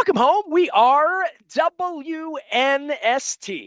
Welcome home. We are WNST,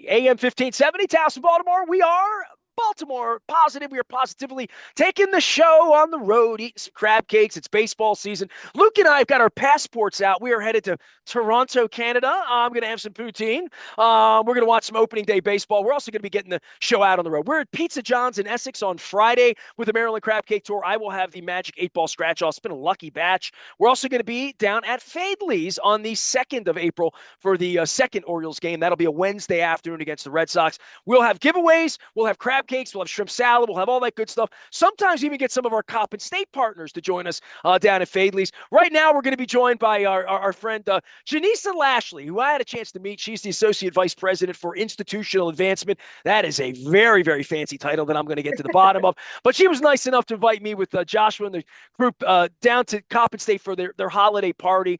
AM 1570, Towson, Baltimore. We are Baltimore positive. We are positively taking the show on the road, eating some crab cakes. It's baseball season. Luke and I have got our passports out. We are headed to Toronto, Canada. I'm going to have some poutine. We're going to watch some opening day baseball. We're also going to be getting the show out on the road. We're at Pizza John's in Essex on Friday with the Maryland Crab Cake Tour. I will have the Magic 8-Ball scratch-off. It's been a lucky batch. We're also going to be down at Fadley's on the 2nd of April for the second Orioles game. That'll be a Wednesday afternoon against the Red Sox. We'll have giveaways. We'll have crab cakes. We'll have shrimp salad. We'll have all that good stuff. Sometimes even get some of our Coppin State partners to join us down at Fadley's. Right now, we're going to be joined by our friend Janeisa Lashley, who I had a chance to meet. She's the Associate Vice President for Institutional Advancement. That is a very, very fancy title that I'm going to get to the bottom of. But she was nice enough to invite me with Joshua and the group down to Coppin State for their holiday party.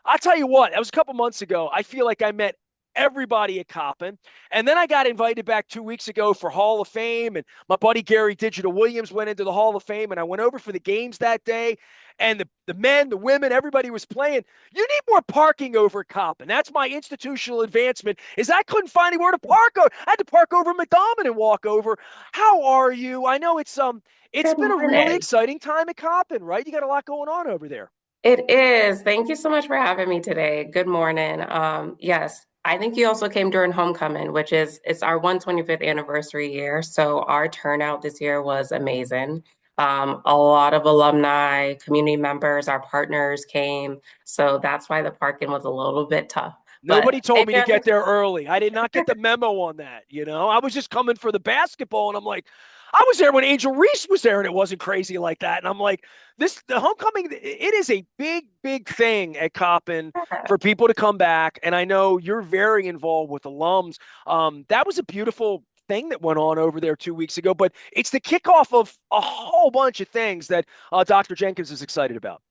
I'll tell you what, that was a couple months ago. I feel like I met everybody at Coppin. And then I got invited back 2 weeks ago for Hall of Fame. And my buddy Gary Digital Williams went into the Hall of Fame. And I went over for the games that day. And the men, the women, everybody was playing. You need more parking over at Coppin. That's my institutional advancement, is I couldn't find anywhere to park. I had to park over McDonald and walk over. How are you? I know it's Good been a really morning. exciting time at Coppin, right? You got a lot going on over there. It is. Thank you so much for having me today. Good morning. Yes, I think you also came during homecoming, which is it's our 125th anniversary year. So our turnout this year was amazing. A lot of alumni, community members, our partners came. So that's why the parking was a little bit tough. Nobody But told me maybe to get there early. I did not get the memo on that. I was just coming for the basketball, and I'm like, I was there when Angel Reese was there, and it wasn't crazy like that. And I'm like, the homecoming, it is a big, big thing at Coppin for people to come back. And I know you're very involved with alums. That was a beautiful thing that went on over there 2 weeks ago, but it's the kickoff of a whole bunch of things that Dr. Jenkins is excited about.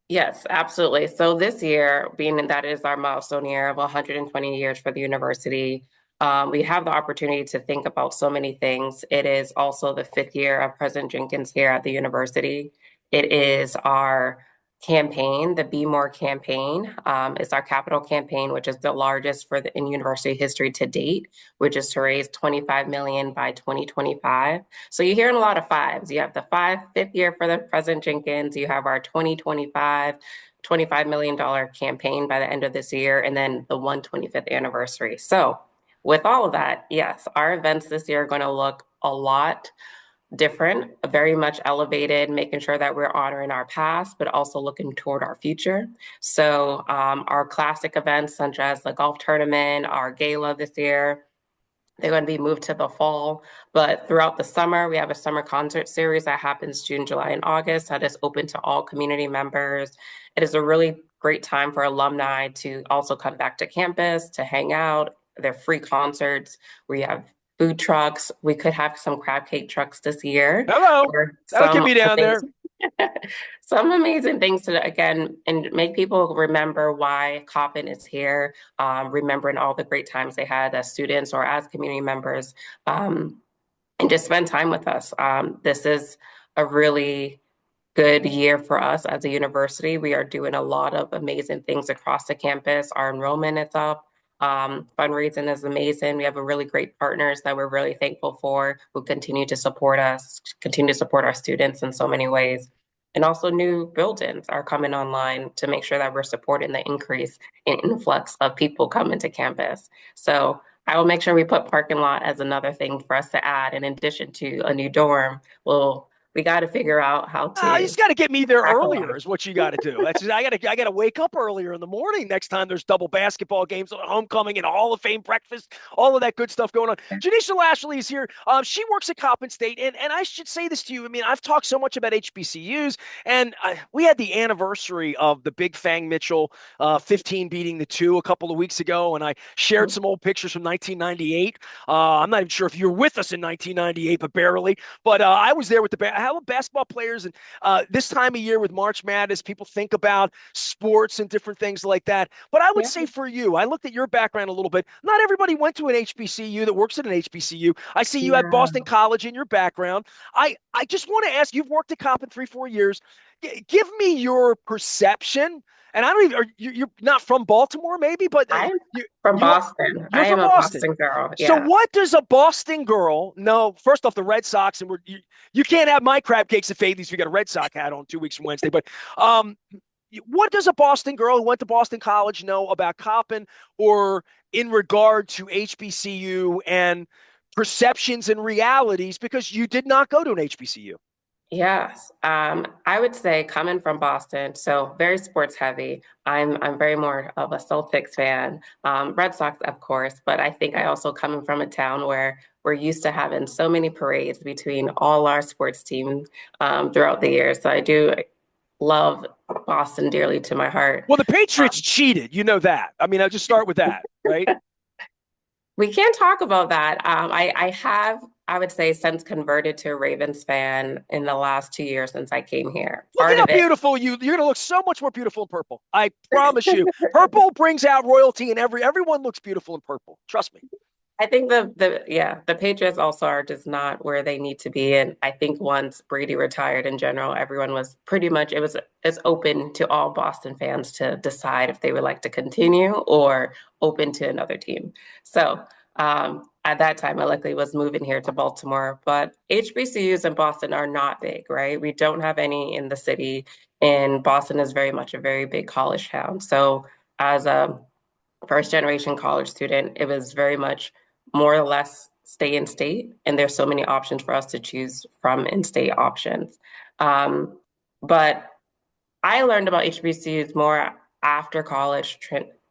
Yes, absolutely. So this year, being that is our milestone year of 120 years for the university, we have the opportunity to think about so many things. It is also the fifth year of President Jenkins here at the university. It is our campaign, the Be More campaign. It's our capital campaign, which is the largest in university history to date, which is to raise 25 million by 2025. So you're hearing a lot of fives. You have the fifth year for the President Jenkins. You have our 2025 $25 million campaign by the end of this year, and then the 125th anniversary. So with all of that, yes, our events this year are going to look a lot different, very much elevated, making sure that we're honoring our past, but also looking toward our future. So our classic events, such as the golf tournament, our gala this year, they're going to be moved to the fall. But throughout the summer, we have a summer concert series that happens June, July, and August that is open to all community members. It is a really great time for alumni to also come back to campus, to hang out. They're free concerts. We have food trucks. We could have some crab cake trucks this year Hello. or That'll get some me down there. amazing some amazing things to again and make people remember why Coppin is here, remembering all the great times they had as students or as community members, and just spend time with us. This is a really good year for us as a university. We are doing a lot of amazing things across the campus. Our enrollment is up. Fundraising is amazing. We have a really great partners that we're really thankful for who continue to support us, continue to support our students in so many ways. And also new buildings are coming online to make sure that we're supporting the increase in influx of people coming to campus. So I will make sure we put parking lot as another thing for us to add in addition to a new dorm. We got to figure out how You to just got to get me there tackle earlier is what you got to do. That's just, I got to wake up earlier in the morning next time there's double basketball games, homecoming, and Hall of Fame breakfast, all of that good stuff going on. Janeisa Lashley is here. She works at Coppin State, and I should say this to you. I mean, I've talked so much about HBCUs, and we had the anniversary of the Big Fang Mitchell 15 beating the 2 a couple of weeks ago, and I shared some old pictures from 1998. I'm not even sure if you were with us in 1998, but barely. But I was there with how basketball players, and this time of year with March Madness, people think about sports and different things like that. But I would Yeah, say for you, I looked at your background a little bit. Not everybody went to an HBCU that works at an HBCU. I see you had yeah. Boston College in your background. I just want to ask, you've worked at Coppin 3, 4 years. Give me your perception And I don't even, you're not from Baltimore, maybe, but I'm from you Boston. you're I am from a Boston. Boston girl. So Yeah. what does a Boston girl know? First off, the Red Sox, and you can't have my crab cakes and fade these if you got a Red Sox hat on 2 weeks from Wednesday. But um, what does a Boston girl who went to Boston College know about Coppin or in regard to HBCU and perceptions and realities? Because you did not go to an HBCU. Yes. I would say coming from Boston, so very sports heavy. I'm very more of a Celtics fan. Red Sox, of course, but I think I also coming from a town where we're used to having so many parades between all our sports teams throughout the year. So I do love Boston dearly to my heart. Well, the Patriots Um, cheated. You know that. I mean, I'll just start with that, right? We can't talk about that. I have, I would say, since converted to a Ravens fan in the last 2 years since I came here. Look at Part how of it, beautiful you're gonna look so much more beautiful in purple. I promise you. Purple brings out royalty and everyone looks beautiful in purple. Trust me. I think the Patriots also are just not where they need to be. And I think once Brady retired in general, everyone was pretty much it's open to all Boston fans to decide if they would like to continue or open to another team. So at that time, I luckily was moving here to Baltimore, but HBCUs in Boston are not big, right? We don't have any in the city, and Boston is very much a very big college town. So as a first generation college student, it was very much more or less stay in state. And there's so many options for us to choose from in state options. But I learned about HBCUs more after college,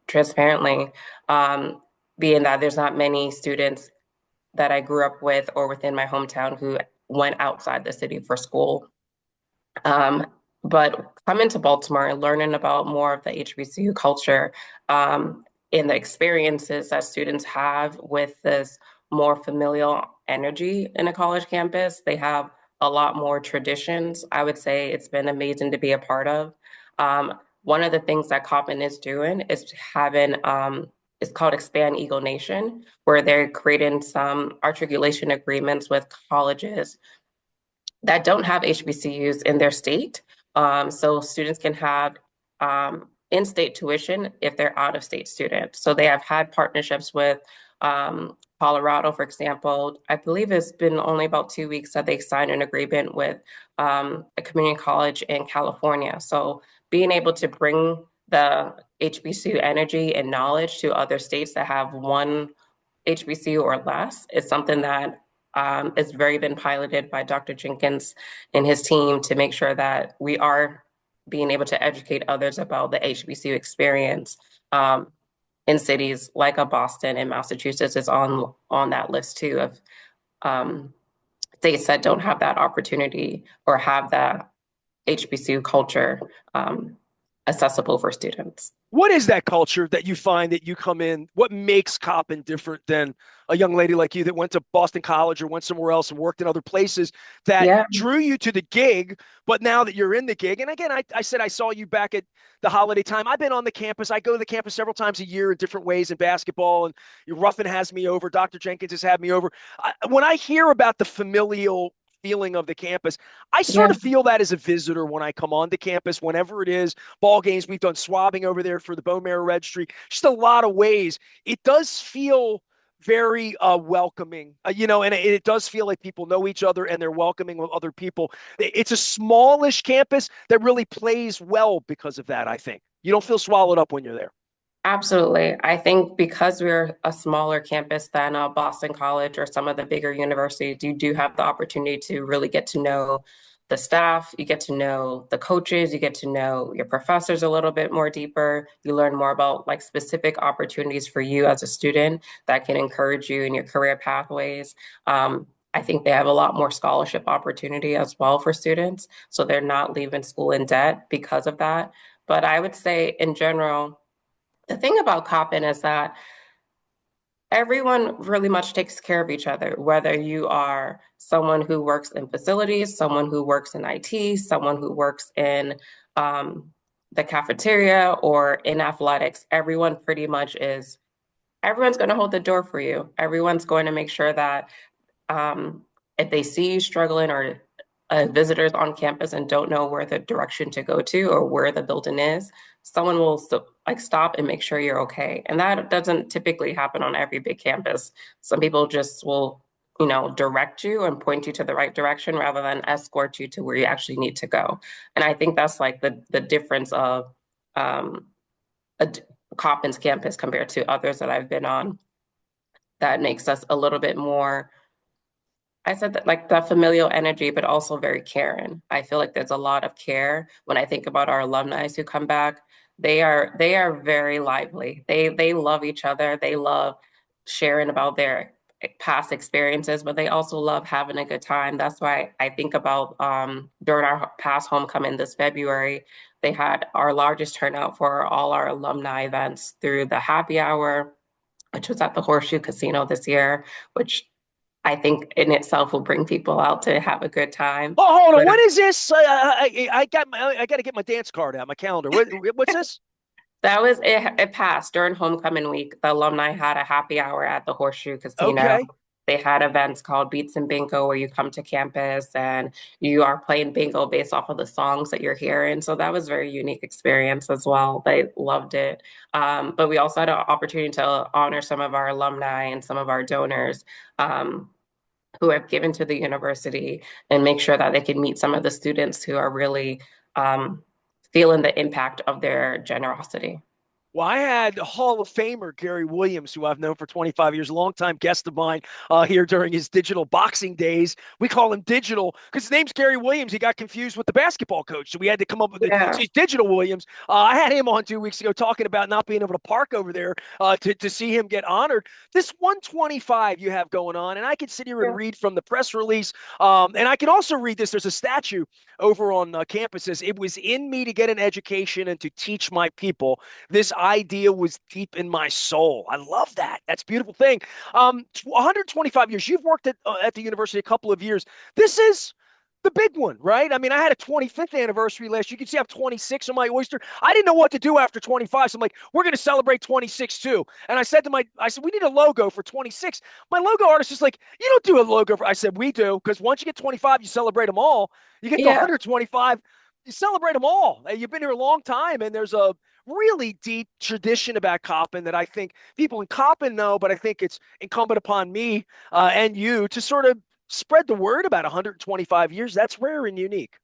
transparently, um, being that there's not many students that I grew up with or within my hometown who went outside the city for school. Um, but coming to Baltimore and learning about more of the HBCU culture and the experiences that students have with this more familial energy in a college campus, they have a lot more traditions. I would say it's been amazing to be a part of. One of the things that Coppin is doing is having it's called Expand Eagle Nation, where they're creating some articulation agreements with colleges that don't have HBCUs in their state. So students can have in-state tuition if they're out-of-state students. So they have had partnerships with Colorado, for example. I believe it's been only about 2 weeks that they signed an agreement with a community college in California. So being able to bring the HBCU energy and knowledge to other states that have one HBCU or less is something that it's very been piloted by Dr. Jenkins and his team to make sure that we are being able to educate others about the HBCU experience in cities like a Boston and Massachusetts is on that list too of um, states that don't have that opportunity or have that HBCU culture accessible for students. What is that culture that you find that you come in? What makes Coppin different than a young lady like you that went to Boston College or went somewhere else and worked in other places that Yeah, drew you to the gig? But now that you're in the gig, and again, I said I saw you back at the holiday time. I've been on the campus. I go to the campus several times a year in different ways in basketball, and Ruffin has me over. Dr. Jenkins has had me over. When I hear about the familial feeling of the campus, I sort yeah, of feel that as a visitor when I come onto campus, whenever it is ball games. We've done swabbing over there for the bone marrow registry. Just a lot of ways. It does feel very welcoming, and it does feel like people know each other and they're welcoming with other people. It's a smallish campus that really plays well because of that, I think. You don't feel swallowed up when you're there. absolutely. I think because we're a smaller campus than Boston College or some of the bigger universities, you do have the opportunity to really get to know the staff, you get to know the coaches, you get to know your professors a little bit more deeper. You learn more about like specific opportunities for you as a student that can encourage you in your career pathways. I think they have a lot more scholarship opportunity as well for students, so they're not leaving school in debt because of that. But I would say in general, the thing about Coppin is that everyone really much takes care of each other, whether you are someone who works in facilities, someone who works in IT, someone who works in um, the cafeteria or in athletics. Everyone pretty much is, everyone's going to hold the door for you. Everyone's going to make sure that if they see you struggling or visitors on campus and don't know where the direction to go to or where the building is, someone will like stop and make sure you're okay. And that doesn't typically happen on every big campus. Some people just will, direct you and point you to the right direction rather than escort you to where you actually need to go. And I think that's like the difference of um, a Coppin's campus compared to others that I've been on. That makes us a little bit more, I said that like the familial energy, but also very caring. I feel like there's a lot of care when I think about our alumni who come back. They are very lively. They love each other. They love sharing about their past experiences, but they also love having a good time. That's why I think about during our past homecoming this February, they had our largest turnout for all our alumni events through the happy hour, which was at the Horseshoe Casino this year, which I think in itself will bring people out to have a good time. Oh, hold on. But What is this? I got to get my dance card out, my calendar. What's this? that was it. It passed during homecoming week. The alumni had a happy hour at the Horseshoe Casino. Okay. They had events called Beats and Bingo where you come to campus and you are playing bingo based off of the songs that you're hearing. So that was a very unique experience as well. They loved it. But we also had an opportunity to honor some of our alumni and some of our donors. Who have given to the university and make sure that they can meet some of the students who are really feeling the impact of their generosity. Well, I had Hall of Famer Gary Williams, who I've known for 25 years, a longtime guest of mine here during his digital boxing days. We call him digital because his name's Gary Williams. He got confused with the basketball coach, so we had to come up with it. So Yeah. he's Digital Williams. I had him on 2 weeks ago talking about not being able to park over there to see him get honored. This 125 you have going on, and I can sit here and Yeah. read from the press release, and I can also read this. There's a statue over on campus. Says, "It was in me to get an education and to teach my people. This idea was deep in my soul." I love that. That's a beautiful thing. 125 years. You've worked at the university a couple of years. This is the big one, right? I mean, I had a 25th anniversary last year. You can see I'm 26 on my oyster. I didn't know what to do after 25. So I'm like, we're going to celebrate 26 too. And I said, we need a logo for 26. My logo artist is like, you don't do a logo for, I said, we do. Because once you get 25, you celebrate them all. You get to Yeah. 125, you celebrate them all. You've been here a long time, and there's a really deep tradition about Coppin that I think people in Coppin know, but I think it's incumbent upon me and you to sort of spread the word about 125 years. That's rare and unique.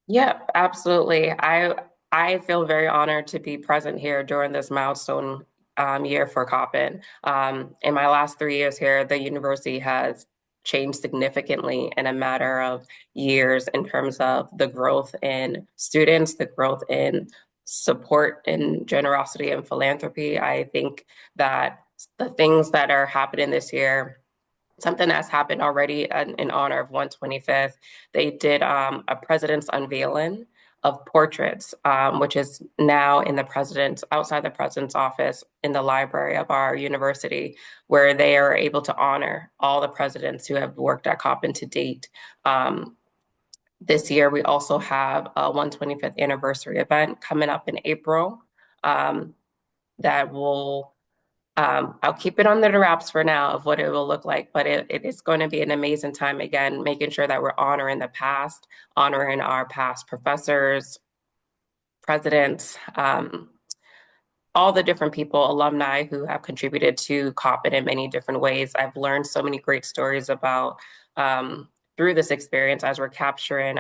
Yeah, absolutely. I feel very honored to be present here during this milestone year for Coppin. In my last 3 years here, the university has changed significantly in a matter of years in terms of the growth in students, the growth in support and generosity and philanthropy. I think that the things that are happening this year, something that's happened already in honor of 125th. They did a president's unveiling of portraits, which is now in the president's, outside the president's office in the library of our university, where they are able to honor all the presidents who have worked at Coppin to date. This year, we also have a 125th anniversary event coming up in April that will I'll keep it under the wraps for now of what it will look like, but it is going to be an amazing time again, making sure that we're honoring the past, honoring our past professors, presidents, all the different people, alumni who have contributed to Coppin in many different ways. I've learned so many great stories about through this experience as we're capturing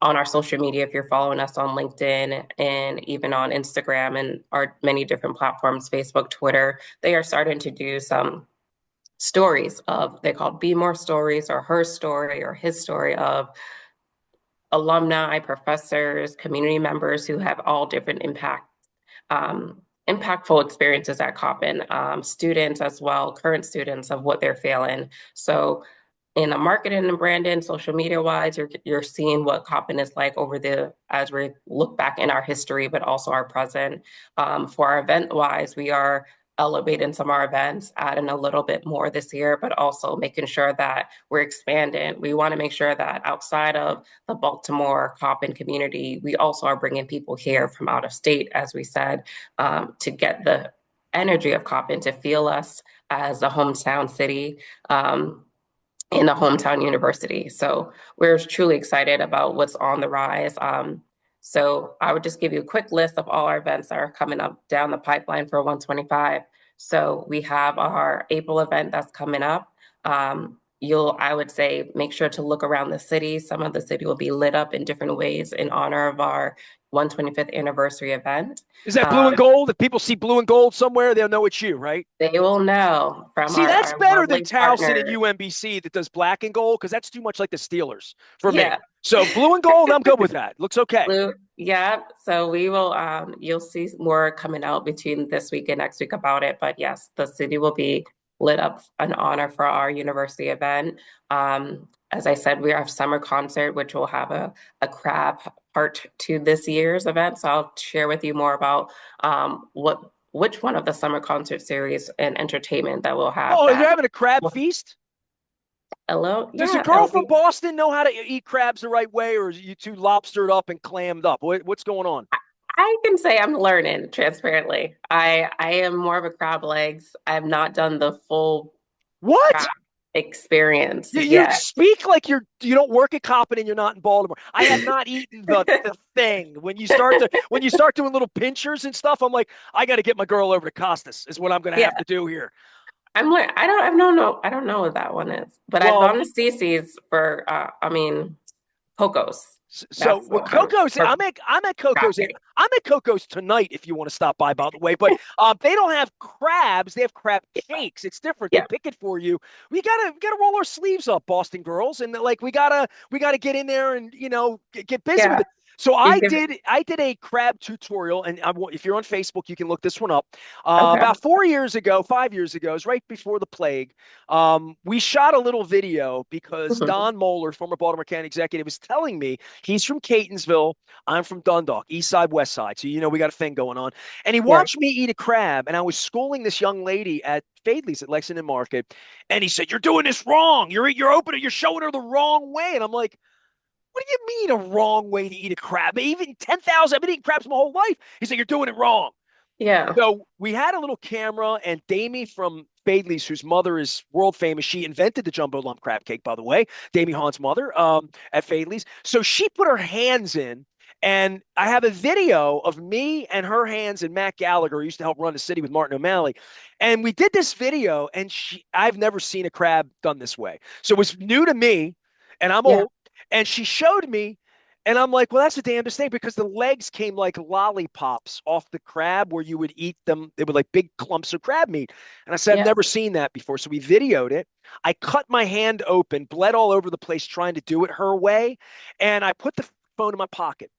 on our social media, if you're following us on LinkedIn and even on Instagram and our many different platforms, Facebook, Twitter, they are starting to do some stories of, they call Be More Stories or her story or his story of alumni, professors, community members who have all different impactful experiences at Coppin, students as well, current students of what they're feeling. So in the marketing and branding, social media wise, you're seeing what Coppin is like over the as we look back in our history, but also our present. For our event wise, we are elevating some of our events, adding a little bit more this year, but also making sure that we're expanding. We want to make sure that outside of the Baltimore Coppin community, we also are bringing people here from out of state, as we said, to get the energy of Coppin, to feel us as a hometown city. in the hometown university. So we're truly excited about what's on the rise. So I would just give you a quick list of all our events that are coming up down the pipeline for 125. So we have our April event that's coming up. I would say, make sure to look around the city. Some of the city will be lit up in different ways in honor of our 125th anniversary event. Is that blue Um, and gold? If people see blue and gold somewhere, they'll know it's you, right? they will know from See, that's our better than lovely Towson and partners. UMBC that does black and gold because that's too much like the Steelers for me. Yeah, So blue and gold, I'm good with that. Looks okay. Blue, yeah. So we will, you'll see more coming out between this week and next week about it. But yes, the city will be lit up in honor for our university event. As I said, we have summer concert, which will have a crab part to this year's event. So I'll share with you more about which one of the summer concert series and entertainment that we'll have Oh, they're that. having a crab feast? Hello, Does the yeah, girl from Boston know how to eat crabs the right way, or is you too lobstered up and clammed up? What's going on? I can say I'm learning transparently. I am more of a crab legs. I have not done the full crab What? experience You yet. speak like you don't work at Coppin and you're not in Baltimore. I have not eaten the thing. When you start doing little pinchers and stuff, I'm like, I got to get my girl over to Costas. Is what I'm going to have Yeah, to do here. I'm like I don't know what that one is, but I've Well, gone to Cece's for Coco's. so That's with what I'm Coco's, for I'm at Coco's. crab cake. I'm at Coco's tonight if you want to stop by. By the way, but they don't have crabs. They have crab cakes. It's different. They Yeah, pick it for you. We gotta roll our sleeves up, Boston girls, and like we gotta get in there and get busy with yeah. it. So You I give did a crab tutorial, and if you're on Facebook, you can look this one up. okay. About 4 years ago, 5 years ago, it was right before the plague. We shot a little video because Mhm. Don Moeller, former Baltimore County executive, was telling me he's from Catonsville. I'm from Dundalk, East Side, West Side. So we got a thing going on. And he Yeah, watched me eat a crab, and I was schooling this young lady at Fadley's at Lexington Market, and he said, "You're doing this wrong. You're opening. You're showing her the wrong way." And I'm like, "What do you mean a wrong way to eat a crab? Even 10,000. I've been eating crabs my whole life." He said, "You're doing it wrong." yeah, So we had a little camera, and Damie from Fadley's, whose mother is world famous, she invented the jumbo lump crab cake, by the way, Damie Hahn's mother at Fadley's. So she put her hands in, and I have a video of me and her hands and Matt Gallagher, who used to help run the city with Martin O'Malley. And we did this video, and I've never seen a crab done this way. So it was new to me, and I'm yeah, old. And she showed me, and I'm like, well, that's the damnedest thing because the legs came like lollipops off the crab where you would eat them. They were like big clumps of crab meat. And I said, I've yeah, never seen that before. So we videoed it. I cut my hand open, bled all over the place trying to do it her way. And I put the phone in my pocket.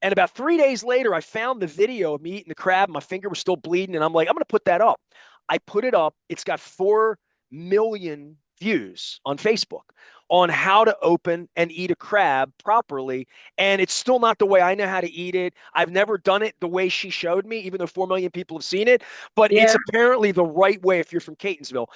And about 3 days later, I found the video of me eating the crab. My finger was still bleeding. And I'm like, I'm going to put that up. I put it up. It's got 4 million views on Facebook on how to open and eat a crab properly. And it's still not the way I know how to eat it. I've never done it the way she showed me, even though 4 million people have seen it. But it's yeah, apparently the right way if you're from Catonsville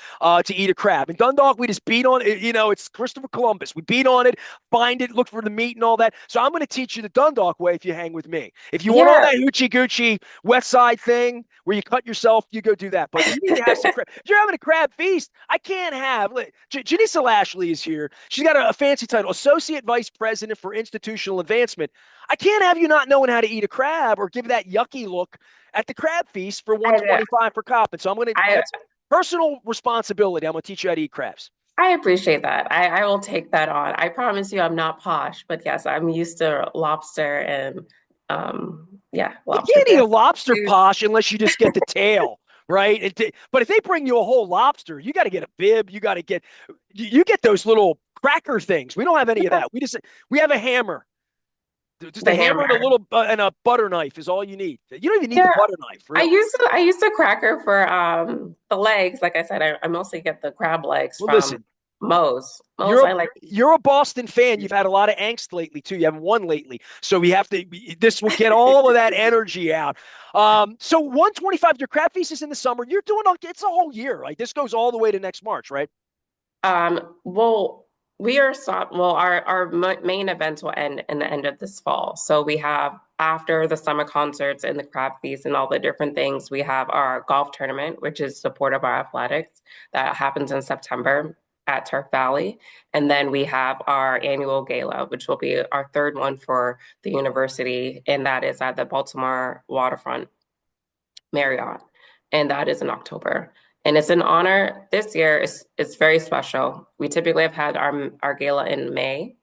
to eat a crab. In Dundalk, we just beat on it. It's Christopher Columbus. We beat on it, find it, look for the meat and all that. So I'm going to teach you the Dundalk way if you hang with me. If you want all that yes. hoochie goochie West Side thing where you cut yourself, you go do that. But you need to have some crab. If you're having a crab feast, I can't have. Janeisa Lashley is here. She's got a fancy title, Associate Vice President for Institutional Advancement. I can't have you not knowing how to eat a crab or give that yucky look at the crab feast for I, 125 for Coppin. So I that's personal responsibility. I'm going to teach you how to eat crabs. I appreciate that. I will take that on. I promise you I'm not posh, but yes, I'm used to lobster and yeah, You lobster can't eat a bisque. lobster posh unless you just get the tail, right? But if they bring you a whole lobster, you got to get a bib. You get those little cracker things. We don't have any of Yeah, that. We have a hammer. Just a the hammer and a hammer. little and a butter knife is all you need. You don't even need the Yeah, butter knife, really. I used a cracker for the legs. Like I said, I mostly get the crab legs Well, from listen, Moe's. Moe's you're a I like. you're a Boston fan. You've had a lot of angst lately too. You haven't won lately, so we have to. This will get all of that energy out. So 125. Your crab feast is in the summer. You're doing. It's a whole year. Like this goes all the way to next March, right? Well, we are stop. Well, our main events will end in the end of this fall. So we have after the summer concerts and the crab feast and all the different things, we have our golf tournament, which is support of our athletics that happens in September. at Turf Valley. And then we have our annual gala, which will be our third one for the university, and that is at the Baltimore Waterfront Marriott, and that is in October. And it's an honor this year. It's very special. We typically have had our gala in May,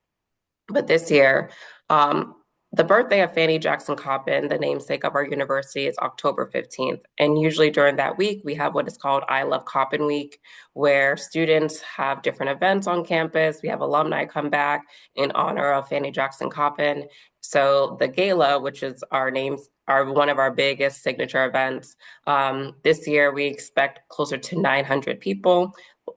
but this year, um, the birthday of Fanny Jackson Coppin, the namesake of our university, is October 15th. And usually during that week, we have what is called I Love Coppin Week, where students have different events on campus. We have alumni come back in honor of Fanny Jackson Coppin. So the gala, which is our names, are one of our biggest signature events. This year, we expect closer to 900 people.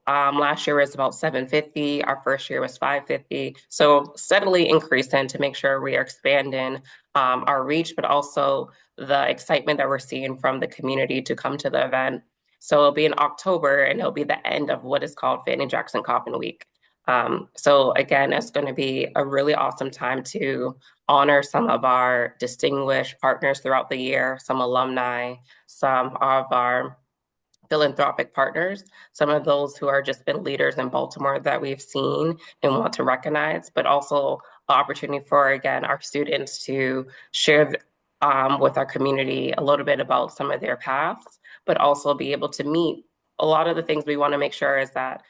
Last year was about 750. Our first year was 550. So steadily increasing to make sure we are expanding our reach, but also the excitement that we're seeing from the community to come to the event. So it'll be in October, and it'll be the end of what is called Fannie Jackson Coppin Week. So again, it's going to be a really awesome time to honor some of our distinguished partners throughout the year, some alumni, some of our philanthropic partners, some of those who are just been leaders in Baltimore that we've seen and want to recognize, but also opportunity for, again, our students to share with our community a little bit about some of their paths, but also be able to meet. A lot of the things we want to make sure is that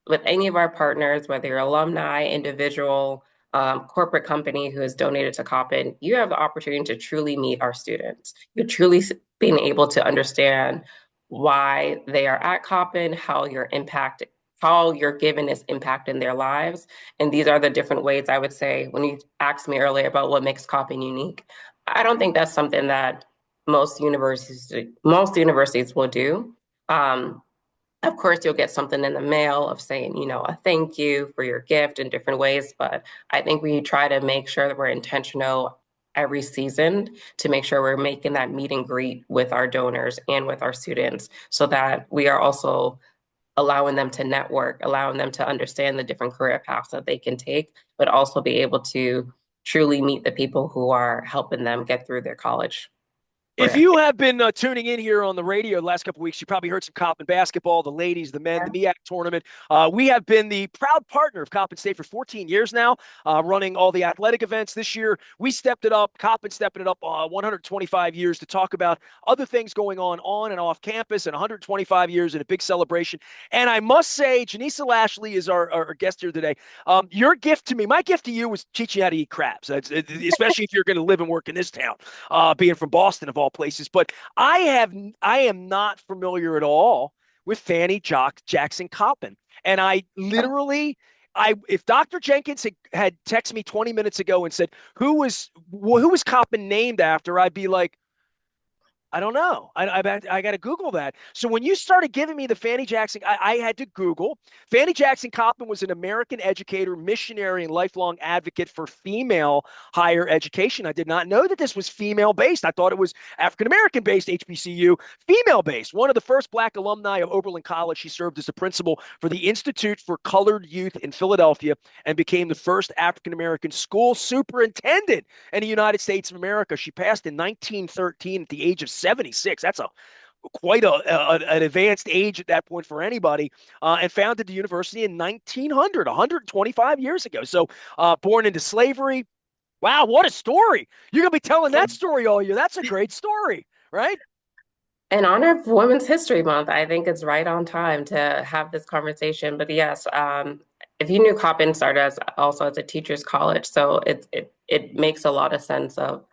with any of our partners, whether you're alumni, individual, corporate company who has donated to Coppin, you have the opportunity to truly meet our students. You're truly being able to understand why they are at Coppin, how your given is impacting their lives. And these are the different ways I would say, when you asked me earlier about what makes Coppin unique, I don't think that's something that most universities will do. Of course, you'll get something in the mail of saying, a thank you for your gift in different ways. But I think we try to make sure that we're intentional every season to make sure we're making that meet and greet with our donors and with our students so that we are also allowing them to network, allowing them to understand the different career paths that they can take, but also be able to truly meet the people who are helping them get through their college If career. you have been tuning in here on the radio the last couple of weeks, you probably heard some Coppin basketball, the ladies, the men, the MEAC tournament. We have been the proud partner of Coppin State for 14 years now, running all the athletic events. This year, we stepped it up. Coppin stepping it up 125 years to talk about other things going on and off campus, and 125 years in a big celebration. And I must say, Janeisa Lashley is our guest here today. Your gift to me, my gift to you was teaching you how to eat crabs, especially if you're going to live and work in this town, being from Boston of all places. But I am not familiar at all with Fanny Jackson Coppin. And I literally, if Dr. Jenkins had texted me 20 minutes ago and said, who was Coppin named after, I'd be like, I don't know. I got to Google that. So when you started giving me the Fanny Jackson, I had to Google. Fanny Jackson Coppin was an American educator, missionary, and lifelong advocate for female higher education. I did not know that this was female based. I thought it was African American based HBCU, female based. One of the first Black alumni of Oberlin College, she served as the principal for the Institute for Colored Youth in Philadelphia and became the first African American school superintendent in the United States of America. She passed in 1913 at the age of 76. That's quite an advanced age at that point for anybody, and founded the university in 1900, 125 years ago. So born into slavery. Wow, what a story. You're going to be telling that story all year. That's a great story, right? In honor of Women's History Month, I think it's right on time to have this conversation. But yes, if you knew Coppin started also as a teacher's college, so it makes a lot of sense of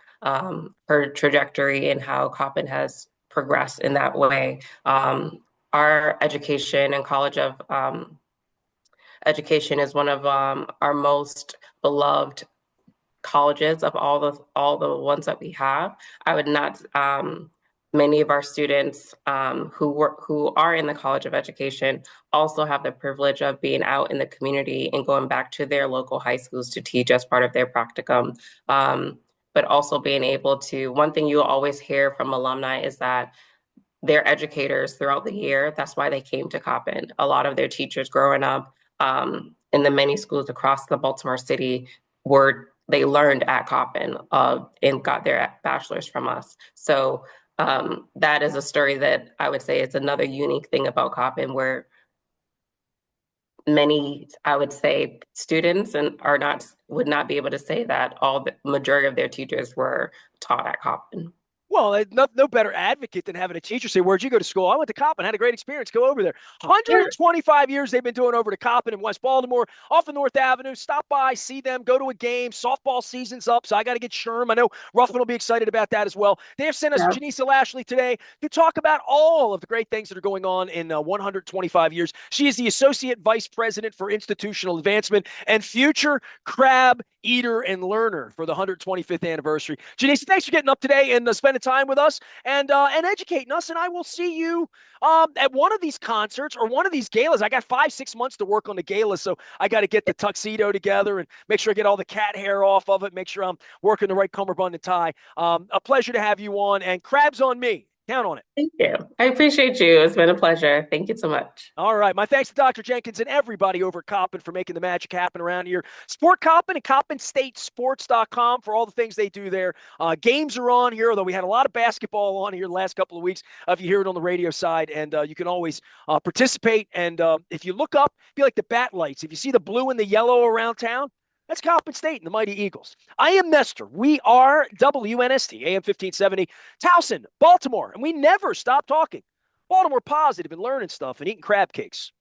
her trajectory and how Coppin has progressed in that way. Our education and College of Education is one of our most beloved colleges of all the ones that we have. I would not. Many of our students who are in the College of Education also have the privilege of being out in the community and going back to their local high schools to teach as part of their practicum. But also being able to, one thing you always hear from alumni is that their educators throughout the year, that's why they came to Coppin. A lot of their teachers growing up in the many schools across the Baltimore city they learned at Coppin and got their bachelor's from us. So that is a story that I would say is another unique thing about Coppin, where many, I would say, students and are not would not be able to say that all the majority of their teachers were taught at Coppin. Well, no better advocate than having a teacher say, "Where'd you go to school?" "I went to Coppin, had a great experience. Go over there." Yeah, 125 years they've been doing over to Coppin in West Baltimore, off of North Avenue. Stop by, see them, go to a game. Softball season's up, so I got to get Sherm. I know Ruffin will be excited about that as well. They have sent us yeah, Janeisa Lashley today to talk about all of the great things that are going on in 125 years. She is the Associate Vice President for Institutional Advancement and future crab eater and learner for the 125th anniversary. Janeisa, thanks for getting up today and spending time with us and educating us. And I will see you at one of these concerts or one of these galas. I got 5-6 months to work on the gala, so I got to get the tuxedo together and make sure I get all the cat hair off of it. Make sure I'm working the right cummerbund and tie. A pleasure to have you on, and crabs on me. Count on it. thank you. I appreciate you. It's been a pleasure. Thank you so much. All right. My thanks to Dr. Jenkins and everybody over at Coppin for making the magic happen around here. Support Coppin and CoppinStateSports.com for all the things they do there. Games are on here, although we had a lot of basketball on here the last couple of weeks. If you hear it on the radio side, and you can always participate. And if you look up, be like the bat lights. If you see the blue and the yellow around town, that's Coppin State and the Mighty Eagles. I am Nestor. We are WNST, AM 1570, Towson, Baltimore, and we never stop talking Baltimore positive and learning stuff and eating crab cakes.